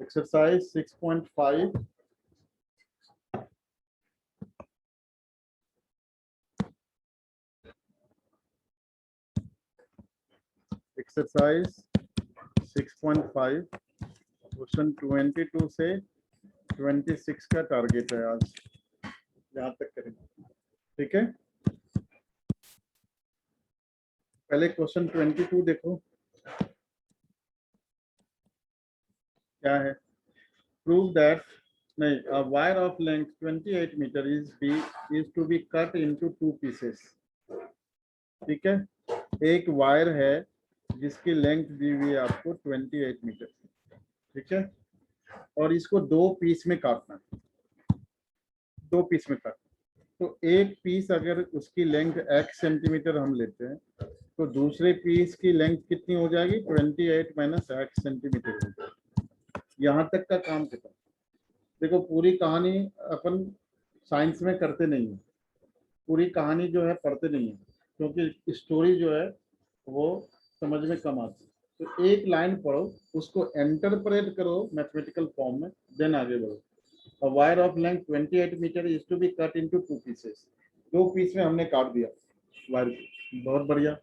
Exercise 6.5. Exercise 6.5 question 22 से 26 का target है आज, यहाँ तक करेंगे। ठीक है, पहले क्वेश्चन 22 देखो क्या है। प्रूव दैट नहीं, a wire of length 28 meter is to be cut into two pieces। ठीक है, एक वायर है जिसकी लेंथ दी हुई है आपको 28 मीटर। ठीक है, और इसको दो पीस में काटना है, दो पीस में काटना। तो एक पीस अगर उसकी लेंथ x सेंटीमीटर हम लेते हैं तो दूसरे पीस की लेंथ कितनी हो जाएगी, 28 माइनस x सेंटीमीटर हो जाएगी। यहाँ तक का काम खत्म। देखो, पूरी कहानी अपन साइंस में करते नहीं है, पूरी कहानी जो है पढ़ते नहीं है, क्योंकि स्टोरी जो है वो समझ में कम आती है। तो एक लाइन पढ़ो, उसको इंटरप्रेट करो मैथमेटिकल फॉर्म में, देन आगे बढ़ो। A wire of length 28 meter is to be cut into two pieces। दो पीस में हमने काट दिया वायर को, बहुत बढ़िया।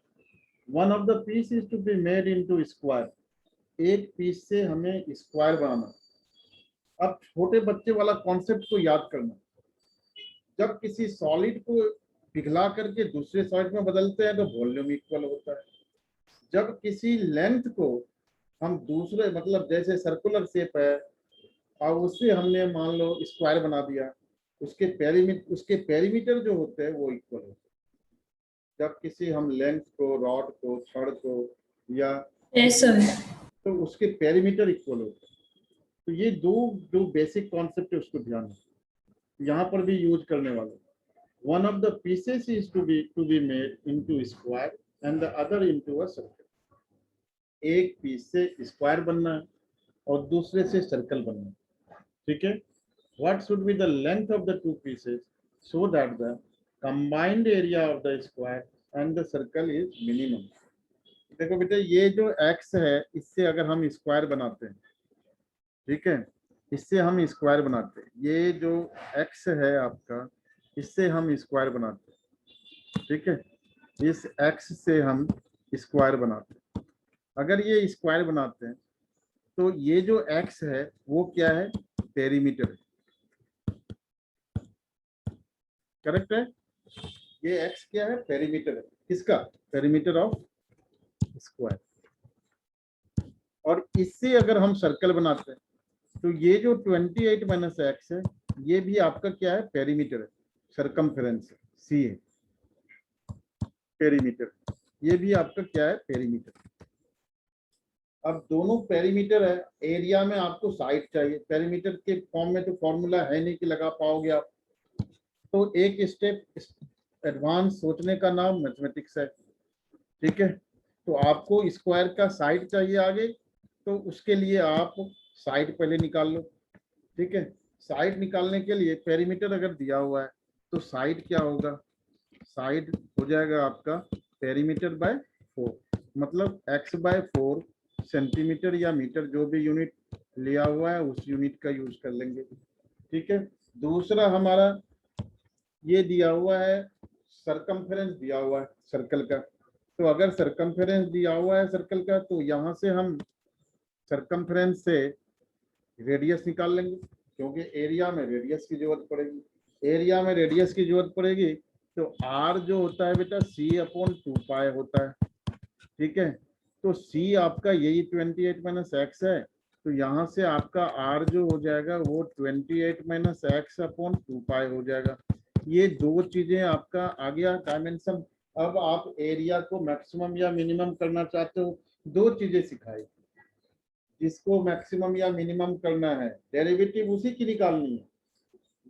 One of the piece is to be made into square। एक पीस से हमें स्क्वायर बनाना। अब छोटे बच्चे वाला कॉन्सेप्ट को याद करना, जब किसी सॉलिड को पिघला करके दूसरे सॉलिड में बदलते हैं तो वॉल्यूम इक्वल होता है। जब किसी लेंथ को हम दूसरे, मतलब जैसे सर्कुलर शेप है और उससे हमने मान लो स्क्वायर बना दिया, उसके पेरीमीटर जो होते हैं वो इक्वल होते हैं। जब किसी हम लेंथ को, रॉड को, छड़ को या तो उसके पेरीमीटर इक्वल होते हैं। तो ये दो बेसिक कॉन्सेप्ट है, उसको ध्यान रखना, यहाँ पर भी यूज करने वाले। One of the pieces is to be made into square and the other into a circle। एक पीस से स्क्वायर बनना है और दूसरे से सर्कल बनना है। ठीक है, what should be the length of the two pieces so that the combined area of the square and the circle is minimum। देखो बेटा, ये जो x है इससे अगर हम स्क्वायर बनाते हैं, ठीक है, इससे हम स्क्वायर बनाते हैं, ये जो x है आपका, इससे हम स्क्वायर बनाते हैं। ठीक है, इस x से हम स्क्वायर बनाते हैं। अगर ये स्क्वायर बनाते हैं तो ये जो x है वो क्या है, पेरीमीटर है। करेक्ट है, ये x क्या है, पेरीमीटर है। किसका, पेरीमीटर ऑफ स्क्वायर। और इससे अगर हम सर्कल बनाते हैं तो ये जो 28 माइनस x है ये भी आपका क्या है, पेरीमीटर है, सरकमफेरेंस है, सी है, पेरीमीटर। ये भी आपका क्या है, पेरीमीटर। अब दोनों पेरीमीटर है, एरिया में आपको साइड चाहिए। पेरीमीटर के फॉर्म में तो फॉर्मूला है नहीं कि लगा पाओगे आप, तो एक स्टेप एडवांस सोचने का नाम मैथमेटिक्स है। ठीक है, तो आपको स्क्वायर का साइड चाहिए आगे, तो उसके लिए आप साइड पहले निकाल लो। ठीक है, साइड निकालने के लिए पेरीमीटर अगर दिया हुआ है तो साइड क्या होगा, साइड हो जाएगा आपका पेरीमीटर बाय 4, मतलब x बाय 4 सेंटीमीटर या मीटर, जो भी यूनिट लिया हुआ है उस यूनिट का यूज कर लेंगे। ठीक है, दूसरा हमारा ये दिया हुआ है, सरकमफेरेंस दिया हुआ है सर्कल का। तो अगर सरकमफेरेंस दिया हुआ है सर्कल का तो यहाँ से हम सरकमफेरेंस से रेडियस निकाल लेंगे, क्योंकि एरिया में रेडियस की जरूरत पड़ेगी। एरिया में रेडियस की जरूरत पड़ेगी तो r जो होता है बेटा c/2 होता है। ठीक है, तो c आपका यही 28 माइनस x है, तो यहाँ से आपका r जो हो जाएगा वो 28 माइनस x/2 हो जाएगा। ये दो चीजें आपका आ गया डायमेंशन। अब आप एरिया को मैक्सिमम या मिनिमम करना चाहते हो, दो चीजें सिखाई। जिसको मैक्सिमम या मिनिमम करना है डेरिवेटिव उसी की निकालनी है,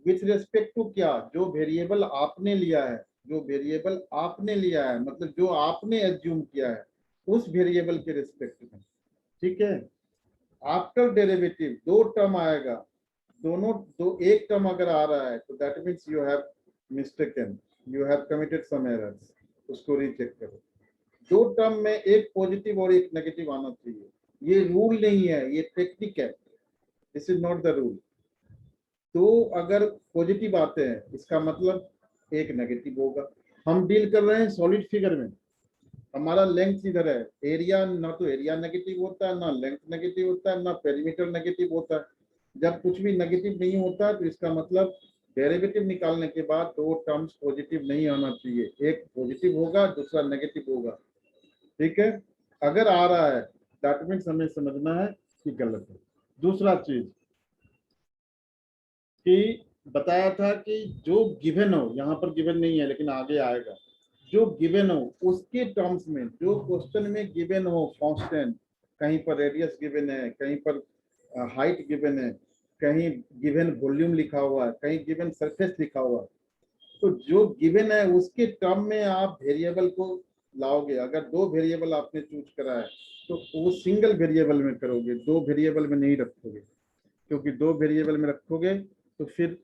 विथ रिस्पेक्ट टू क्या, जो वेरिएबल आपने लिया है, जो वेरिएबल आपने लिया है, मतलब जो आपने एज्यूम किया है उस वेरिएबल के रिस्पेक्ट में। ठीक है, आफ्टर डेरिवेटिव दो टर्म आएगा, दोनों दो, एक टर्म अगर आ रहा है तो that means you have mistaken, you have committed some errors, उसको रीचेक करो। दो टर्म में एक पॉजिटिव और एक नेगेटिव आना चाहिए। ये रूल नहीं है, ये टेक्निक है। This is not the rule. तो अगर पॉजिटिव आते हैं इसका मतलब एक नेगेटिव होगा। हम डील कर रहे हैं सॉलिड फिगर में, हमारा लेंथ इधर है, एरिया ना तो एरिया नेगेटिव होता है, ना लेंथ नेगेटिव होता है, ना पेरीमीटर नेगेटिव होता है। जब कुछ भी नेगेटिव नहीं होता तो इसका मतलब डेरिवेटिव निकालने के बाद दो टर्म्स पॉजिटिव नहीं आना चाहिए, एक पॉजिटिव होगा दूसरा नेगेटिव होगा। ठीक है, अगर आ रहा है दैट मीन्स हमें समझना है कि गलत है। दूसरा चीज कि बताया था कि जो गिवन हो, यहाँ पर गिवन नहीं है लेकिन आगे आएगा, जो गिवन हो उसके टर्म्स में, जो क्वेश्चन में गिवन हो कांस्टेंट, कहीं पर रेडियस गिवन है, कहीं पर हाइट गिवन है, कहीं गिवन वॉल्यूम लिखा हुआ है, कहीं गिवन सरफेस लिखा हुआ है, तो जो गिवन है उसके टर्म में आप वेरिएबल को लाओगे। अगर दो वेरिएबल आपने चूज करा है तो वो सिंगल वेरिएबल में करोगे, दो वेरिएबल में नहीं रखोगे, क्योंकि दो वेरिएबल में रखोगे तो फिर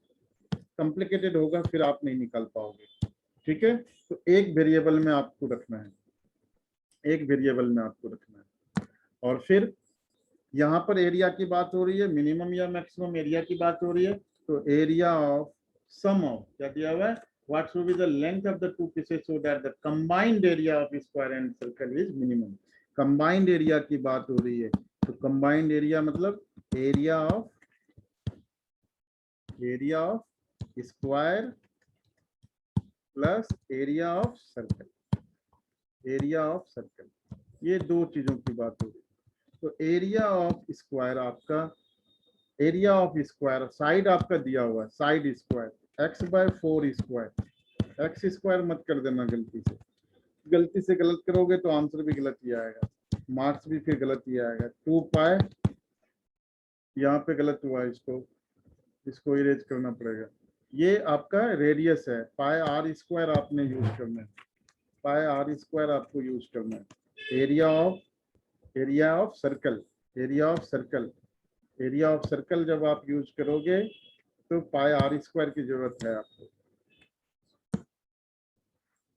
कॉम्प्लिकेटेड होगा, फिर आप नहीं निकाल पाओगे। ठीक है, तो एक वेरिएबल में आपको रखना है, एक वेरिएबल में आपको रखना है। और फिर यहाँ पर एरिया की बात हो रही है, मिनिमम या मैक्सिमम एरिया की बात हो रही है, तो एरिया ऑफ सम ऑफ क्या दिया हुआ है, what should be the length of the two pieces so that the combined area of square and circle is minimum. Combined area की बात हो रही है, तो कंबाइंड एरिया मतलब area of square plus area of circle, area of circle, ये दो चीजों की बात हो रही है। तो एरिया ऑफ स्क्वायर आपका, एरिया ऑफ स्क्वायर साइड आपका दिया हुआ है, side square x/4 square, x square मत कर देना गलती से, गलती से गलत करोगे तो आंसर भी गलत ही आएगा, मार्क्स भी फिर गलत ही आएगा। 2 पाई यहाँ पे गलत हुआ, इसको इरेज करना पड़ेगा। ये आपका रेडियस है, पाई आर स्क्वायर आपने यूज करना है, पाई आर स्क्वायर आपको यूज करना है। Area of circle, area of circle, area of circle जब आप यूज करोगे तो पाई आर स्क्वायर की जरूरत है आपको।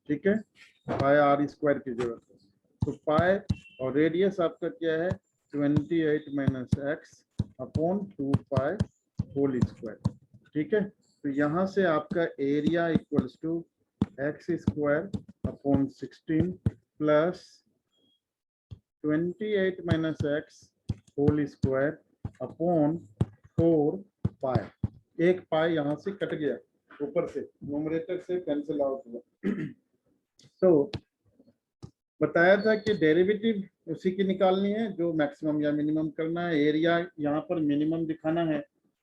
ठीक है, पाई आर स्क्वायर की जरूरत है। तो पाई और रेडियस आपका क्या है, 28 minus x upon 2 pi whole square. ठीक है, तो यहाँ से आपका area equals to x square upon 16 plus 28 minus x whole square upon 4 pi. एक पाई यहाँ से कट गया, ऊपर से न्यूमरेटर से कैंसिल आउट हुआ। तो बताया था कि डेरिवेटिव उसी की निकालनी है जो मैक्सिमम या मिनिमम करना है। एरिया यहाँ पर मिनिमम दिखाना है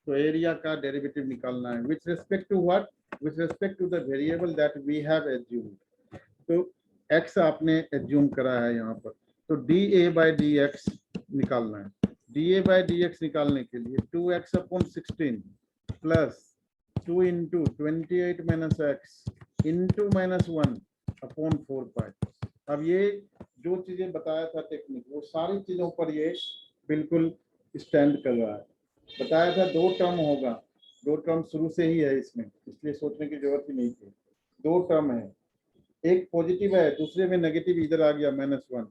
तो एरिया का डेरिवेटिव निकालना है with respect to what, with respect to the variable that we have assumed. तो x आपने एज्यूम करा है यहाँ पर, तो dA/dx निकालना है। dA/dx निकालने के लिए 2x upon 16 plus 2 into 28 minus x into -1 upon 4 पाई। अब ये जो चीजें बताया था टेक्निक, वो सारी चीजों पर ये बिल्कुल स्टैंड कर रहा है। बताया था दो टर्म होगा, दो टर्म शुरू से ही है इसमें, इसलिए सोचने की जरूरत ही नहीं थी। दो टर्म है, एक पॉजिटिव है दूसरे में नेगेटिव इधर आ गया -1,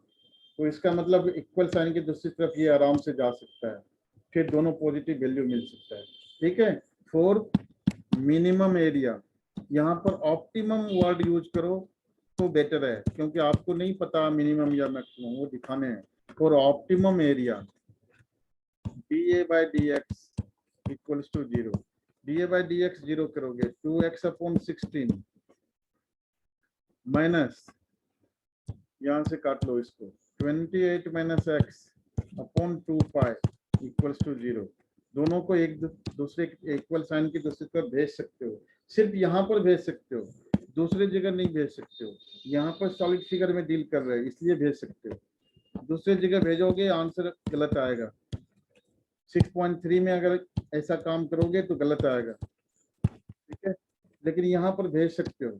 तो इसका मतलब इक्वल साइन की दूसरी तरफ ये आराम से जा सकता है, फिर दोनों पॉजिटिव वैल्यू मिल सकता है। ठीक है, फोर्थ मिनिमम एरिया, यहाँ पर ऑप्टिमम वर्ड यूज करो तो बेटर है, क्योंकि आपको नहीं पता मिनिमम या मैक्सिमम, वो दिखाने हैं। For optimum area dA/dx equals to 0, dA/dx 0 करोगे 2x अपॉन 16 माइनस, यहाँ से काट लो इसको, 28 minus x upon 2 pi equals to 0। दोनों को एक दूसरे इक्वल साइन की दूसरी तरफ भेज सकते हो, सिर्फ यहाँ पर भेज सकते हो, दूसरी जगह नहीं भेज सकते हो। यहाँ पर सॉलिड फिगर में डील कर रहे हैं इसलिए भेज सकते हो, दूसरी जगह भेजोगे आंसर गलत आएगा। 6.3 में अगर ऐसा काम करोगे तो गलत आएगा। ठीक है, लेकिन यहाँ पर भेज सकते हो।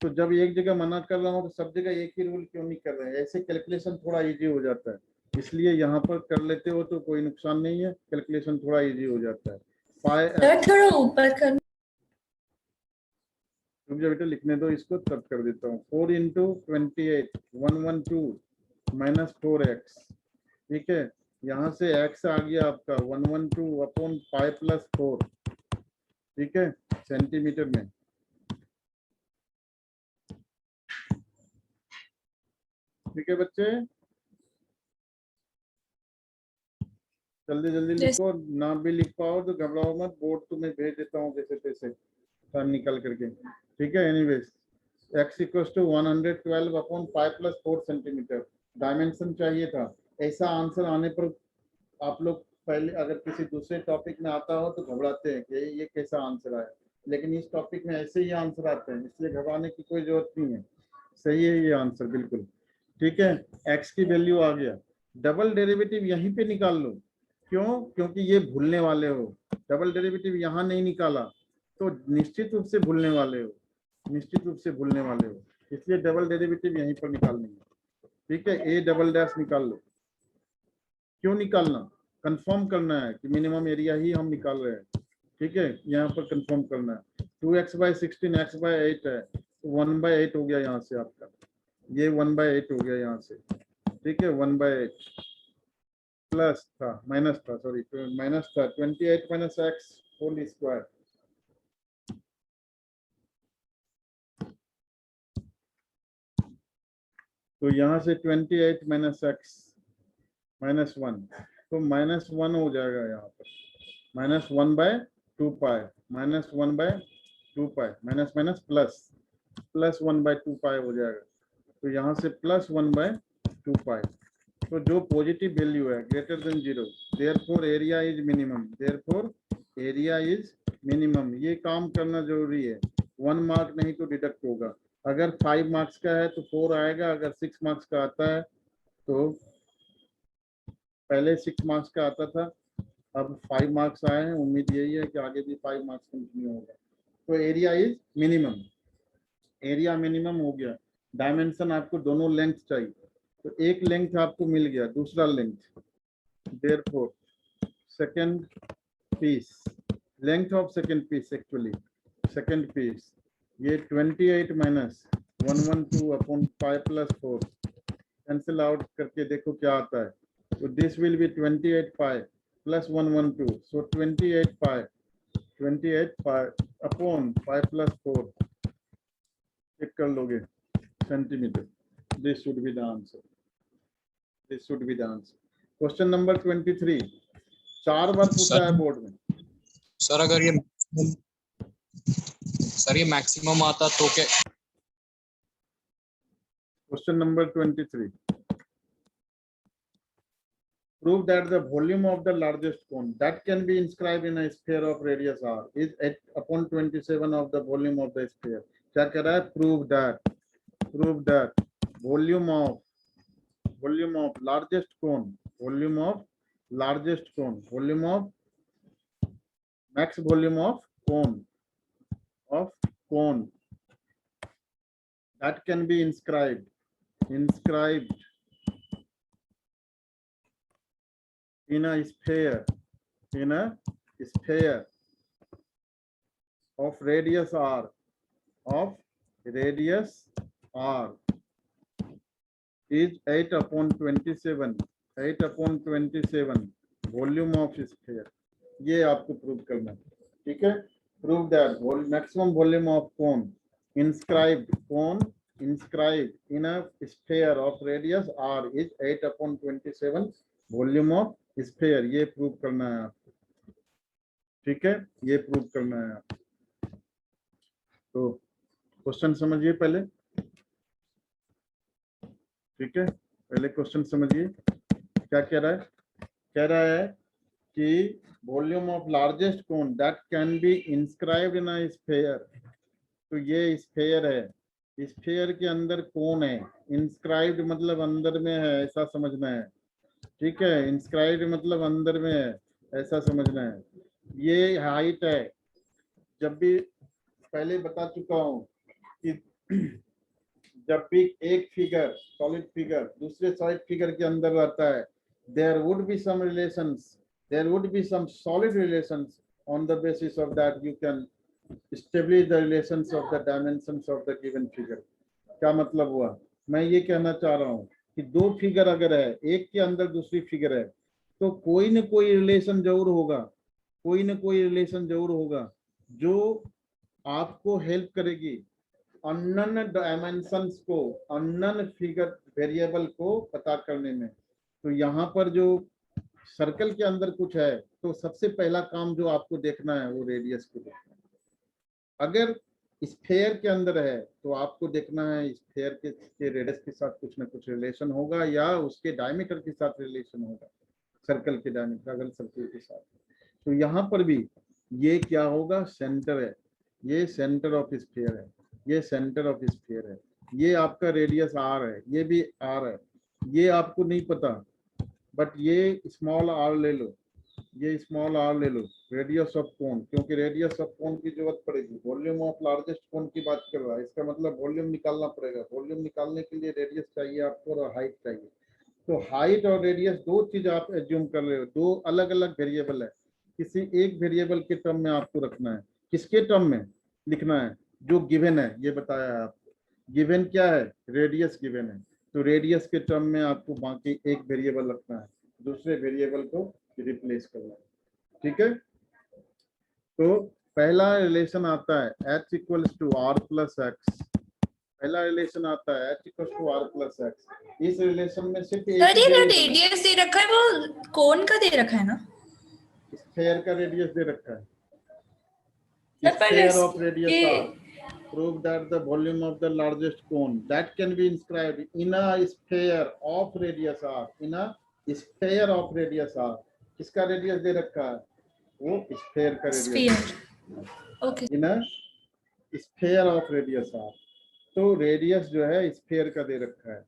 तो जब एक जगह मना कर रहा हूँ तो सब जगह एक ही रूल क्यों नहीं कर रहे हैं, ऐसे कैलकुलेशन थोड़ा इजी हो जाता है, इसलिए यहाँ पर कर लेते हो तो कोई नुकसान नहीं है, कैलकुलेशन थोड़ा इजी हो जाता है। पाई थोड़ा ऊपर कर, मुझे बेटा लिखने दो इसको, तब कर देता हूँ। 4 इंटू 28 112 माइनस 4x। ठीक है, यहाँ से x आ गया आपका 112 अपॉन पाई प्लस 4, ठीक है, सेंटीमीटर में। ठीक है बच्चे, जल्दी जल्दी लिखो, ना भी लिख पाओ तो घबराओ मत, बोर्ड तुम्हें भेज देता हूँ जैसे तैसे टाइम निकल करके, ठीक है। Anyways x equals to 112 upon pi plus 4 centimetre, dimension चाहिए था। ऐसा आंसर आने पर आप लोग पहले अगर किसी दूसरे टॉपिक में आता हो तो घबराते हैं कि ये कैसा आंसर आया, लेकिन इस टॉपिक में ऐसे ही आंसर आते हैं, इसलिए घबराने की कोई जरूरत नहीं है। सही है ये आंसर बिल्कुल, ठीक है। x की वैल्यू आ गया, डबल डेरिवेटिव यहीं पे निकाल लो। क्यों? क्योंकि ये भूलने वाले हो, डबल डेरिवेटिव यहाँ नहीं निकाला तो निश्चित रूप से भूलने वाले हो, निश्चित रूप से भूलने वाले हो, इसलिए डबल डेरिवेटिव यहीं पर निकालनी है, ठीक है। ए डबल डैश निकाल लो। क्यों निकालना? कंफर्म करना है कि मिनिमम एरिया ही हम निकाल रहे हैं, ठीक है, यहाँ पर कंफर्म करना है। 2x/16 x/8 है, 1/8 हो गया यहाँ से आपका, ये 1/8 हो गया यहाँ से, ठीक है। 1/8 प्लस था, माइनस था, सॉरी माइनस था, 28 माइनस x होल स्क्वायर, तो यहाँ से 28 माइनस x माइनस 1, तो माइनस 1 हो जाएगा यहाँ पर, -1/2 -1/2 माइनस माइनस प्लस प्लस 1/2 हो जाएगा, तो यहाँ से प्लस 1/2। तो जो पॉजिटिव वैल्यू है greater than 0, therefore area is minimum, therefore area is minimum. ये काम करना जरूरी है, 1 मार्क नहीं तो डिडक्ट होगा। अगर 5 मार्क्स का है तो 4 आएगा, अगर 6 मार्क्स का आता है तो, पहले 6 मार्क्स का आता था, अब 5 मार्क्स आए हैं, उम्मीद यही है कि आगे भी 5 मार्क्स कंटिन्यू होगा। तो area is minimum, area minimum हो गया। डायमेंशन आपको दोनों लेंथ चाहिए, तो एक लेंथ आपको मिल गया, दूसरा length, therefore second piece, length of second piece, actually second piece, ये 28 minus 112 upon pi plus 4, cancel out करके देखो क्या आता है, तो this will be 28 pi plus 112, so 28 pi upon pi plus 4, check कर लोगे centimetre, this should be the answer, this should be the answer. Question number 23, 4 बार पूछा है बोर्ड में। सर अगर ये मैक्सिमम आता तो क्या? Question number 23, prove that the volume of the largest cone that can be inscribed in a sphere of radius r is 8/27 of the volume of the sphere। क्या कह रहा है? prove that volume of largest cone, volume of max volume of cone that can be inscribed in a sphere of radius r is 8/27 volume of sphere. ये आपको prove करना है, ठीक है। Prove that maximum volume of cone inscribed in a sphere of radius r is 8/27 volume of sphere. ये prove करना है आपको, ठीक है, ये प्रूव करना है आपको। तो क्वेश्चन समझिए पहले, ठीक है, पहले क्वेश्चन समझिए क्या कह रहा है। कह रहा है कि volume of largest cone that can be inscribed in a sphere, तो ये स्फीयर है, स्फीयर के अंदर कोन है, इंस्क्राइब्ड मतलब अंदर में है ऐसा समझना है, ठीक है, इंस्क्राइब्ड मतलब अंदर में है ऐसा समझना है। ये हाइट है, जब भी पहले बता चुका हूं कि जब भी एक फिगर सॉलिड फिगर दूसरे सॉलिड फिगर के अंदर रहता है, there would be some solid relations, on the basis of that you can establish the relations of the dimensions of the given figure। क्या मतलब हुआ? मैं ये कहना चाह रहा हूँ कि दो फिगर अगर है, एक के अंदर दूसरी फिगर है, तो कोई न कोई रिलेशन जरूर होगा, कोई न कोई रिलेशन जरूर होगा जो आपको हेल्प करेगी अननोन डायमेंशंस को, अननोन फिगर वेरिएबल को पता करने में। तो यहाँ पर जो सर्कल के अंदर कुछ है तो सबसे पहला काम जो आपको देखना है वो रेडियस को देखना है। अगर स्फेयर के अंदर है तो आपको देखना है स्फेयर के रेडियस के साथ कुछ ना कुछ रिलेशन होगा या उसके डायमीटर के साथ रिलेशन होगा, सर्कल के डायमीटर अगर सर्कल के साथ। तो यहाँ पर भी ये क्या होगा, सेंटर है, ये सेंटर ऑफ स्फीयर है, ये सेंटर ऑफ स्फीयर है, ये आपका रेडियस आर है, ये भी आर है। ये आपको नहीं पता बट ये स्मॉल आर ले लो, ये स्मॉल आर ले लो, रेडियस ऑफ कोन, क्योंकि रेडियस ऑफ कोन की जरूरत पड़ेगी। वॉल्यूम ऑफ लार्जेस्ट कोन की बात कर रहा है, इसका मतलब वॉल्यूम निकालना पड़ेगा। वॉल्यूम निकालने के लिए रेडियस चाहिए आपको और हाइट चाहिए। तो हाइट और रेडियस दो चीज आप एज्यूम कर रहे हो, दो अलग अलग वेरिएबल है। किसी एक वेरिएबल के टर्म में आपको रखना है, किसके टर्म में लिखना है, जो गिवन है, ये बताया है आपको। गिवन क्या है, रेडियस गिवन है, तो रेडियस के टर्म में आपको बाकी एक वेरिएबल रखना है, दूसरे वेरिएबल को रिप्लेस करना है। ठीक है, तो पहला रिलेशन आता है h equals to are plus x. पहला रिलेशन आता है h equals to are plus x. इस रिलेशन में सिर्फ एक सर ये जो वेरिएबल है, रेडियस दे रखा है वो कोन का दे रखा है ना? स्फेयर का रेडियस दे रखा है। सर पर Sphere of radius इसके r. Prove that the volume of the largest cone that can be inscribed in a sphere of radius r. In a sphere of radius r. किसका radius दे रखा है, वो sphere का radius. Sphere, okay. In a sphere of radius r. तो radius जो है sphere का दे रखा है।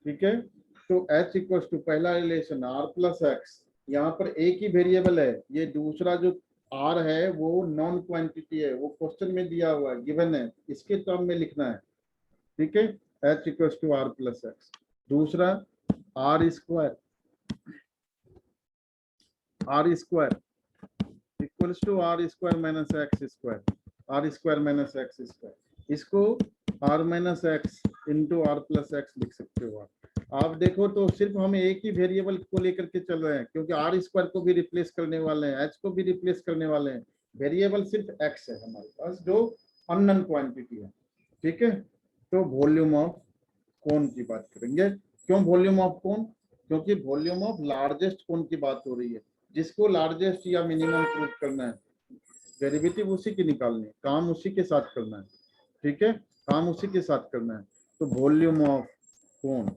ठीक है, तो h इक्वल टू पहला रिलेशन r प्लस एक्स, यहाँ पर एक ही वेरिएबल है, ये दूसरा जो r है वो नॉन क्वांटिटी है, वो क्वेश्चन में दिया हुआ है, गिवन है, इसके टर्म में लिखना है। ठीक है, h equal to r plus x. दूसरा r square, r square equals to r square minus x square, r square minus x square. इसको r minus x into are plus x लिख सकते हो आप देखो तो सिर्फ हम एक ही वेरिएबल को लेकर के चल रहे हैं, क्योंकि आर स्क्वायर को भी रिप्लेस करने वाले हैं, एच को भी रिप्लेस करने वाले हैं। वेरिएबल सिर्फ एक्स है हमारे पास जो अननोन क्वांटिटी है। ठीक है, तो वॉल्यूम ऑफ कोन की बात करेंगे। क्यों वॉल्यूम ऑफ कोन, क्योंकि वॉल्यूम ऑफ लार्जेस्ट कोन की बात हो रही है, जिसको लार्जेस्ट या मिनिमम प्रूव करना है। डेरिवेटिव उसी की निकालनी है, काम उसी के साथ करना है। ठीक है, काम उसी के साथ करना है। तो volume of cone,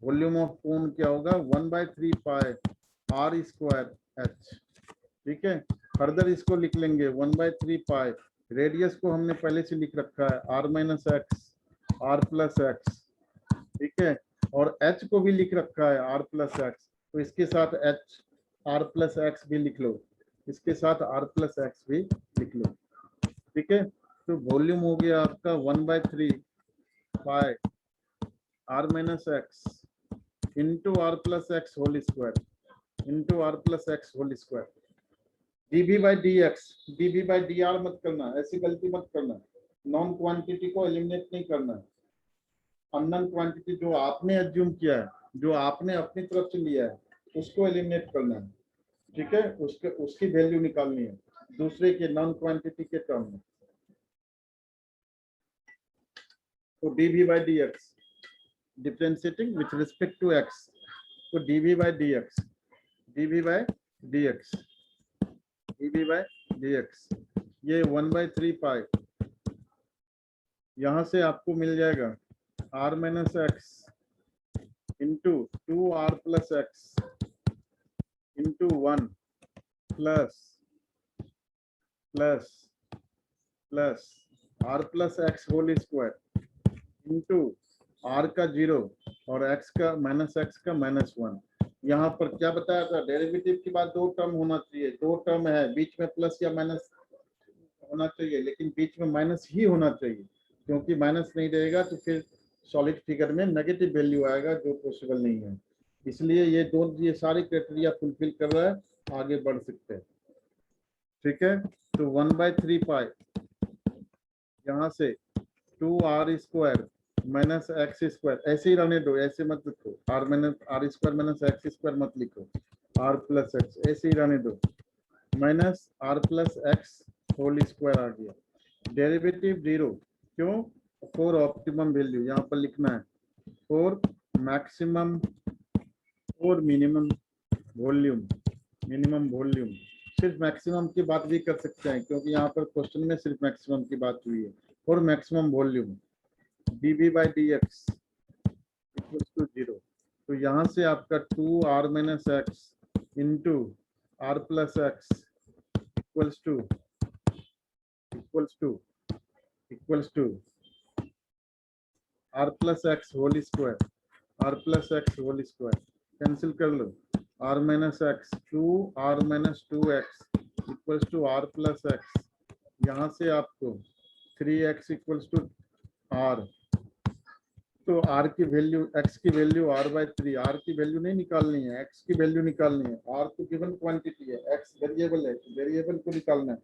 volume of कोन क्या होगा, 1/3 पाई आर स्क्वायर एच। ठीक है, फर्दर इसको लिख लेंगे 1/3 पाई, रेडियस को हमने पहले से लिख रखा है r minus x r plus x. ठीक है, और एच को भी लिख रखा है आर प्लस एक्स, तो इसके साथ एच आर प्लस एक्स भी लिख लो, इसके साथ आर प्लस एक्स भी लिख लो। ठीक है, तो वॉल्यूम हो गया आपका 1/3 pi R minus x into are plus x whole square into are plus x whole square. DV by D X, DV by D R मत करना, ऐसी गलती मत करना। नॉन क्वांटिटी को एलिमिनेट नहीं करना है, अननोन क्वांटिटी जो आपने एज्यूम किया है, जो आपने अपनी तरफ से लिया है, उसको एलिमिनेट करना है। ठीक है, उसकी वैल्यू निकालनी है दूसरे के नॉन क्वांटिटी के टर्म में। तो dv by D x differentiating with respect to x, तो dv by dx, dv by dx, dv by dx, ये 1/3 पाई, यहां से आपको मिल जाएगा r minus x into 2r plus x into 1 plus plus plus r plus x whole square into r का 0 और x का -1। यहाँ पर क्या बताया था, डेरिवेटिव के बाद दो टर्म होना चाहिए, दो टर्म है, बीच में प्लस या माइनस होना चाहिए, लेकिन बीच में माइनस ही होना चाहिए, क्योंकि माइनस नहीं रहेगा तो फिर सॉलिड फिगर में नेगेटिव वैल्यू आएगा जो पॉसिबल नहीं है। इसलिए ये सारे क्राइटेरिया फुलफिल कर रहा है, आगे बढ़ सकते हैं। ठीक है, तो 1/3 पाई, यहाँ से 2r square minus x square, ऐसे ही रहने दो, ऐसे मत लिखो, R square minus x square मत लिखो, आर प्लस एक्स, ऐसे ही रहने दो, minus R plus x whole square आ गया। डेरिवेटिव 0, क्यों? फॉर ऑप्टिमम वैल्यू यहाँ पर लिखना है, फॉर मैक्सिमम और मिनिमम वॉल्यूम, मिनिमम वॉल्यूम। सिर्फ मैक्सिमम की बात भी कर सकते हैं क्योंकि यहाँ पर क्वेश्चन में सिर्फ मैक्सिमम की बात हुई है। और maximum volume dv by dx equals to 0। तो यहाँ से आपका 2r minus x into are plus X equals to are plus x whole square, R plus x whole square cancel कर लो, R minus X 2r minus 2x equals to are plus X. यहाँ से आपको 3x equals to R, तो r की value, x की value r by 3, r की value नहीं निकालनी है, x की वैल्यू निकालनी है। r तो गिवन क्वांटिटी है, x वेरिएबल है, वेरिएबल को निकालना है।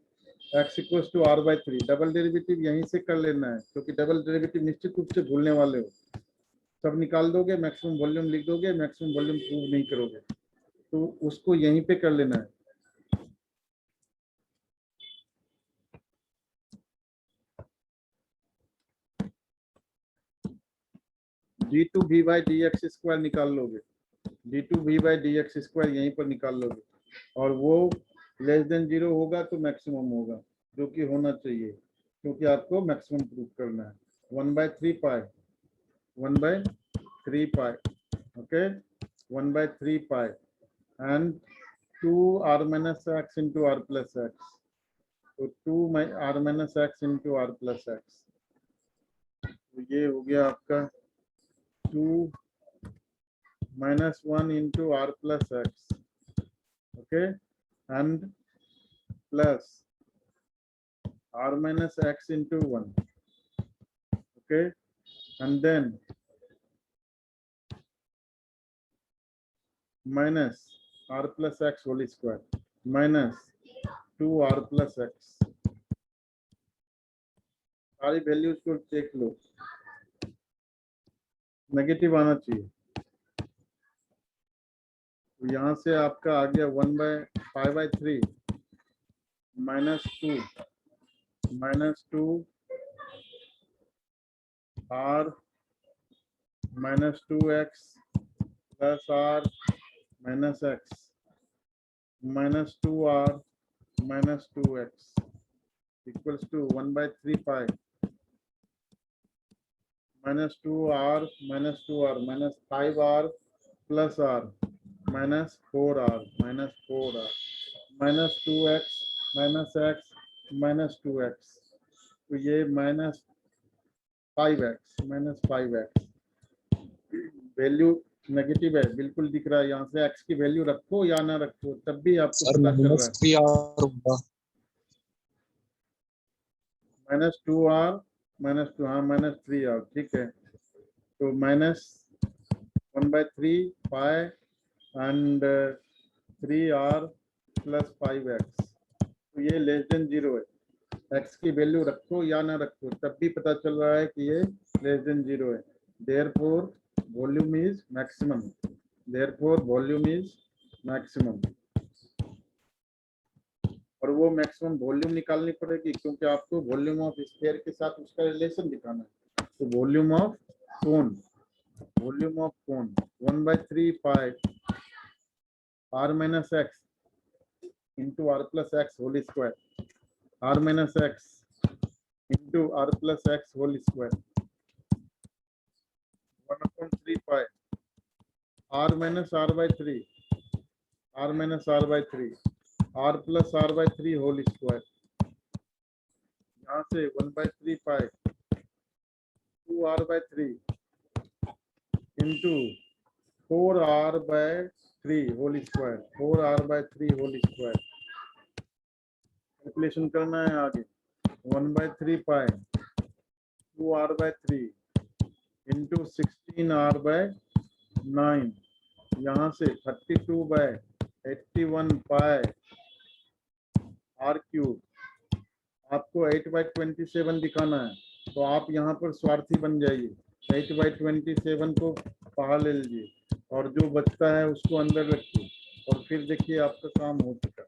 x equals to r by 3, double derivative यहीं से कर लेना है क्योंकि डबल डेरिवेटिव निश्चित रूप से भूलने वाले हो। सब निकाल दोगे, मैक्सिमम वॉल्यूम लिख दोगे, मैक्सिमम वॉल्यूम प्रूव नहीं करोगे, तो उसको यहीं पे कर लेना है। d2v बाई dx स्क्वायर निकाल लोगे, d2v बाई dx स्क्वायर यहीं पर निकाल लोगे, और वो लेस देन 0 होगा तो मैक्सिमम होगा, जो कि होना चाहिए क्योंकि आपको मैक्सिमम प्रूव करना है। 1/3 pi, 1/3 pi, okay, 1/3 pi and 2r minus x into are plus X, तो 2r minus x into are plus X, तो ये हो गया आपका 2 minus 1 into r plus x, okay, and plus r minus x into 1, okay, and then minus r plus x whole square minus 2r plus x। सारी values को check लो, negative आना चाहिए। तो यहाँ से आपका आ गया 1/5/3 -2 r minus 2x plus r minus x minus 2r minus 2x equals to 1/3 pi minus 2r minus 2r minus 5r plus r minus 4r minus 4r minus 2x minus x minus 2x, तो ये minus 5x minus 5x, value negative है, बिल्कुल दिख रहा है। यहाँ से x की वैल्यू रखो या ना रखो तब भी आपको सर पता चल रहा है। -3r होगा, -2r -2, हाँ -3r, ठीक है। तो -1/3 pi and 3r plus 5x, तो ये लेस देन 0 है। x की वैल्यू रखो या ना रखो तब भी पता चल रहा है कि ये लेस देन 0 है। Therefore volume is maximum, therefore volume is maximum, और वो मैक्सिमम वॉल्यूम निकालनी पड़ेगी क्योंकि आपको वॉल्यूम ऑफ स्फीयर के साथ उसका रिलेशन दिखाना है। तो volume of cone, volume of cone 1/3 pi r minus x into are plus x whole square, r minus x into are plus x whole square 1/3 pi r minus r by 3, r minus r by 3, r plus r by 3 whole square, यहाँ से 1/3 pi 2r by 3 into 4r by 3 whole square, 4r by 3 whole square. Calculation करना है आगे, 1/3 pi 2r by 3 into 16r by 9, यहाँ से 32/81 पाई r cube, आपको 8/27 दिखाना है, तो आप यहाँ पर स्वार्थी बन जाइए, 8/27 को बाहर ले लीजिए और जो बचता है उसको अंदर रखिए और फिर देखिए आपका काम हो चुका।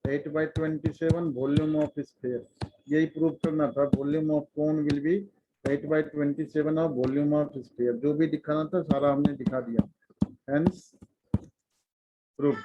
8/27 वॉल्यूम ऑफ स्फीयर, यही प्रूव करना था। Volume of cone will be 8/27 of volume of sphere. जो भी दिखाना था सारा हमने दिखा दिया। Hence proof.